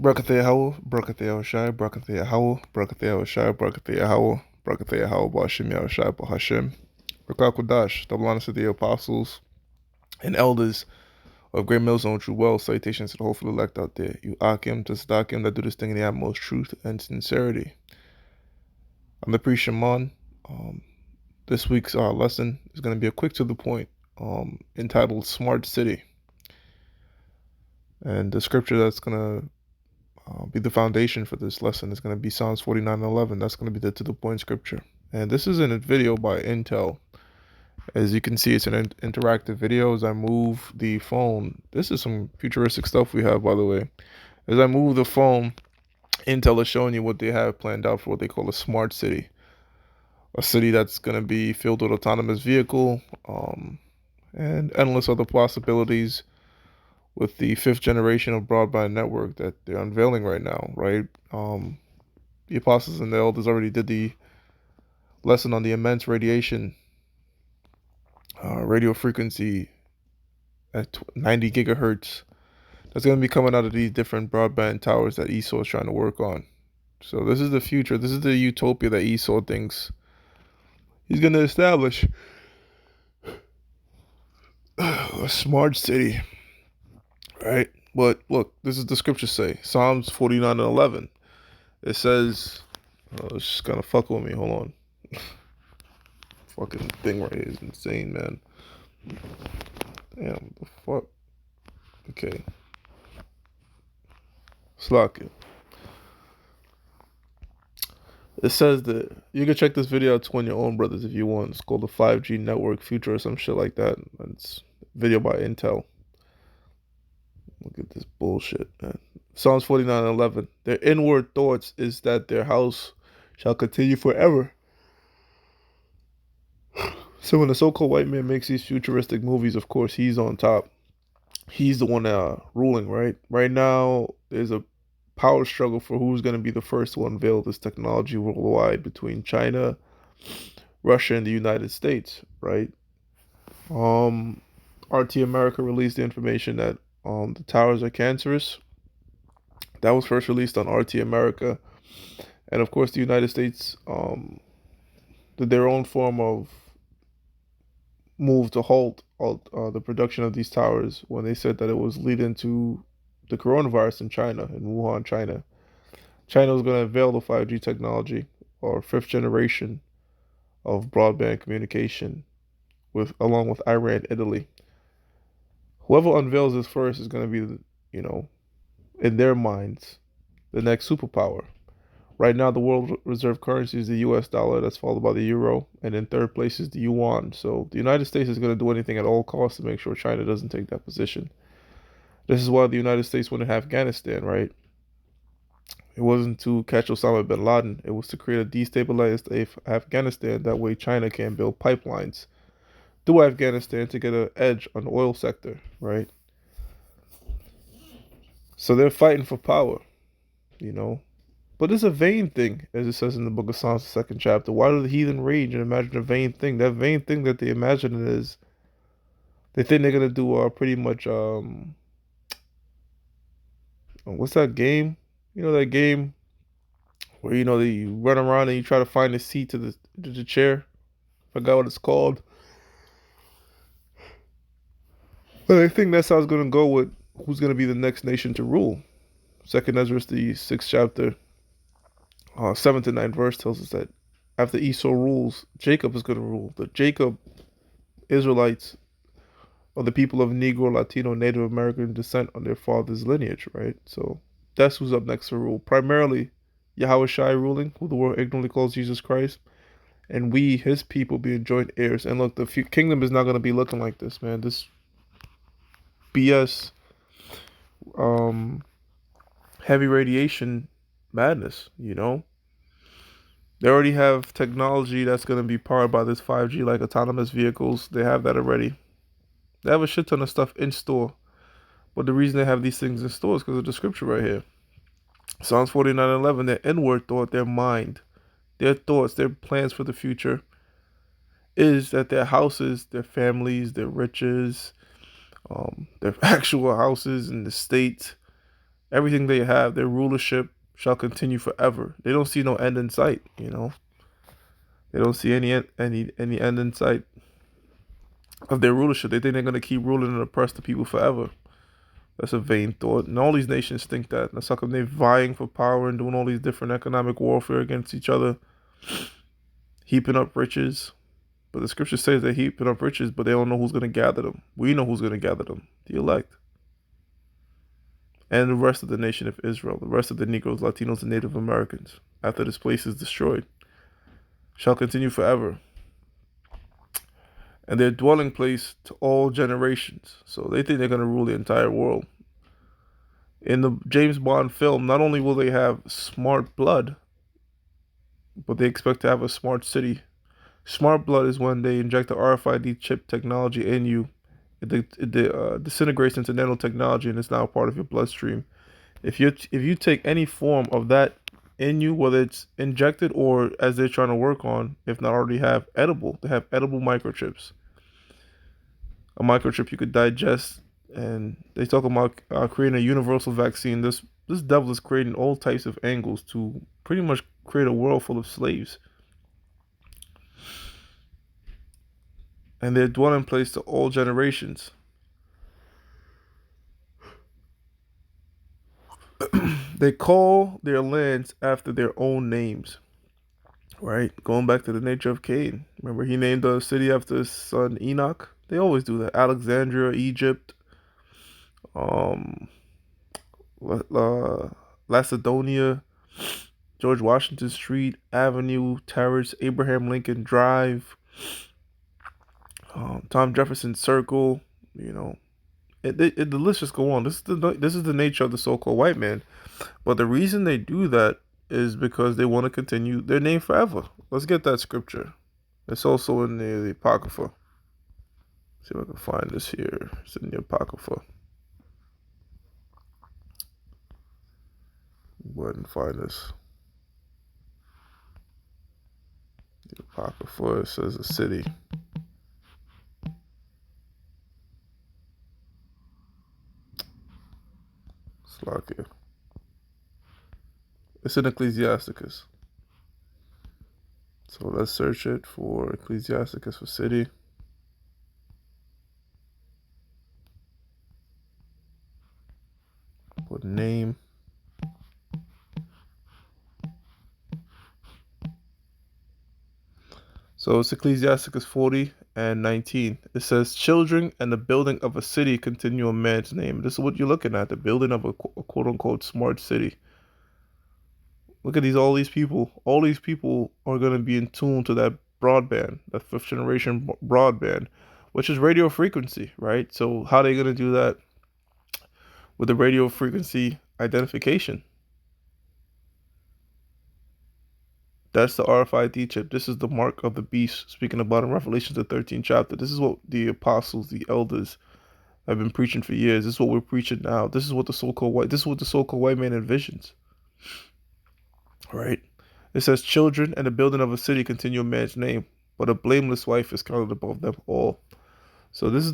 Brakathea Howell, Brakathea Shai, Brakathea Howell, Brakathea Shai, Brakathea Howell, Brakathea Howell, Bashim Yahushai, Bahashem, Rakakwadash, double honors to the apostles and elders of Great Millstone True Wealth. Salutations to the hopeful elect out there. You Akim to Sadakim that do this thing in the utmost truth and sincerity. I'm the priest Shimon. This week's lesson is going to be a quick to the point, entitled Smart City. And the scripture that's going to be the foundation for this lesson is going to be Psalms 49:11. That's going to be the to the point scripture. And this is in a video by Intel. As you can see, it's an interactive video. As I move the phone, this is some futuristic stuff we have, by the way. As I move the phone, Intel is showing you what they have planned out for what they call a smart city. A city that's going to be filled with autonomous vehicle and endless other possibilities with the fifth generation of broadband network that they're unveiling right now, right? The apostles and the elders already did the lesson on the immense radiation, radio frequency at 90 gigahertz that's going to be coming out of these different broadband towers that Esau is trying to work on. So this is the future. This is the utopia that Esau thinks he's going to establish. A smart city, right? But look, this is the scriptures say. Psalms 49:11. It says, it's just kind of fucking with me. Hold on. Fucking thing right here is insane, man. Damn, the fuck? Okay. Slack it. It says that you can check this video out on your own, brothers, if you want. It's called the 5G Network Future or some shit like that. It's a video by Intel. Look at this bullshit, man. Psalms 49:11. Their inward thoughts is that their house shall continue forever. So when the so-called white man makes these futuristic movies, of course, he's on top. He's the one ruling, right? Right now, there's a power struggle for who's going to be the first to unveil this technology worldwide between China, Russia, and the United States, right? RT America released the information that the towers are cancerous. That was first released on RT America. And of course, the United States did their own form of move to halt the production of these towers when they said that it was leading to the coronavirus in China, in Wuhan, China. China was going to unveil the 5G technology or fifth generation of broadband communication along with Iran, Italy. Whoever unveils this first is going to be, in their minds, the next superpower. Right now, the world reserve currency is the US dollar, that's followed by the euro, and in third place is the yuan. So the United States is going to do anything at all costs to make sure China doesn't take that position. This is why the United States went to Afghanistan, right? It wasn't to catch Osama bin Laden. It was to create a destabilized Afghanistan. That way China can build pipelines through Afghanistan to get an edge on the oil sector, right? So they're fighting for power, you know. But it's a vain thing, as it says in the book of Psalms, the second chapter. Why do the heathen rage and imagine a vain thing? That vain thing that they imagine is they think they're gonna do pretty much what's that game? You know that game where you run around and you try to find a seat to the chair. Forgot what it's called. But I think that's how it's gonna go with who's gonna be the next nation to rule. Second Ezra, the sixth chapter, 7th to 9th verse tells us that after Esau rules, Jacob is gonna rule. The Jacob Israelites are the people of Negro, Latino, Native American descent on their father's lineage, right? So that's who's up next to rule. Primarily, Yahweh Shai ruling, who the world ignorantly calls Jesus Christ, and we, his people, being joint heirs. And look, the kingdom is not going to be looking like this, man. This BS, heavy radiation madness, They already have technology that's going to be powered by this 5G, like autonomous vehicles. They have that already. They have a shit ton of stuff in store. But the reason they have these things in store is because of the scripture right here. Psalms 49:11, their inward thought, their mind, their thoughts, their plans for the future is that their houses, their families, their riches, their actual houses in the state, Everything they have, their rulership shall continue forever. They don't see no end in sight, you know. They don't see any end in sight of their rulership. They think they're gonna keep ruling and oppress the people forever. That's a vain thought. And all these nations think that. That's how come they're vying for power and doing all these different economic warfare against each other, heaping up riches. But the scripture says they're heaping up riches, but they don't know who's gonna gather them. We know who's gonna gather them. The elect. And the rest of the nation of Israel, the rest of the Negroes, Latinos, and Native Americans, after this place is destroyed, shall continue forever, and their dwelling place to all generations. So they think they're going to rule the entire world. In the James Bond film, not only will they have smart blood, but they expect to have a smart city. Smart blood is when they inject the RFID chip technology in you. It disintegrates into nanotechnology and it's now part of your bloodstream. If you take any form of that in you, whether it's injected or as they're trying to work on, if not already have edible, they have edible microchips. A microchip you could digest, and they talk about creating a universal vaccine. This devil is creating all types of angles to pretty much create a world full of slaves, and their dwelling place to all generations. They call their lands after their own names, right? Going back to the nature of Cain. Remember, he named a city after his son Enoch. They always do that. Alexandria, Egypt, um, Lacedonia, George Washington Street, Avenue, Terrace, Abraham Lincoln Drive, Tom Jefferson Circle. You know, the list just go on. This is the nature of the so-called white man. But the reason they do that is because they want to continue their name forever. Let's get that scripture. It's also in the Apocrypha. See if I can find this here. It's in the Apocrypha. Go ahead and find this. The Apocrypha, it says a city. Slovakia. It's in Ecclesiasticus. So let's search it for Ecclesiasticus for city. Put name. So it's Ecclesiasticus 40 and 19. It says, children and the building of a city continue a man's name. This is what you're looking at, the building of a quote unquote smart city. Look at all these people. All these people are going to be in tune to that broadband, that fifth generation broadband, which is radio frequency, right? So how are they going to do that with the radio frequency identification? That's the RFID chip. This is the mark of the beast, speaking about in Revelation, the 13th chapter. This is what the apostles, the elders, have been preaching for years. This is what we're preaching now. This is what the so-called white man envisions. Right? It says, children and the building of a city continue a man's name, but a blameless wife is counted above them all. So this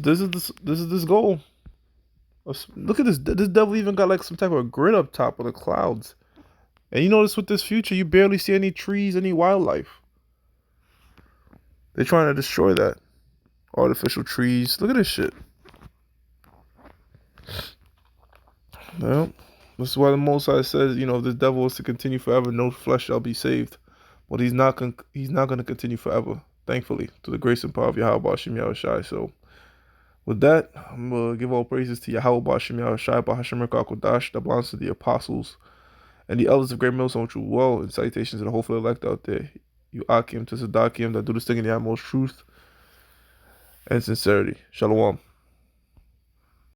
goal. Look at this. This devil even got like some type of grid up top of the clouds. And you notice with this future, you barely see any trees, any wildlife. They're trying to destroy that. Artificial trees. Look at this shit. Well, this is why the Most High says, if this devil is to continue forever, no flesh shall be saved. But he's not going to continue forever, thankfully, through the grace and power of Yahweh Bashim Yahushai. So, with that, I'm going to give all praises to Yahweh Bashim Yahushai, Bahashim Rekakodash, that belongs to the apostles and the elders of Great Millstone, which well, and salutations to the hopeful elect out there. You Akim to Sadakim that do this thing in the utmost truth and sincerity. Shalom.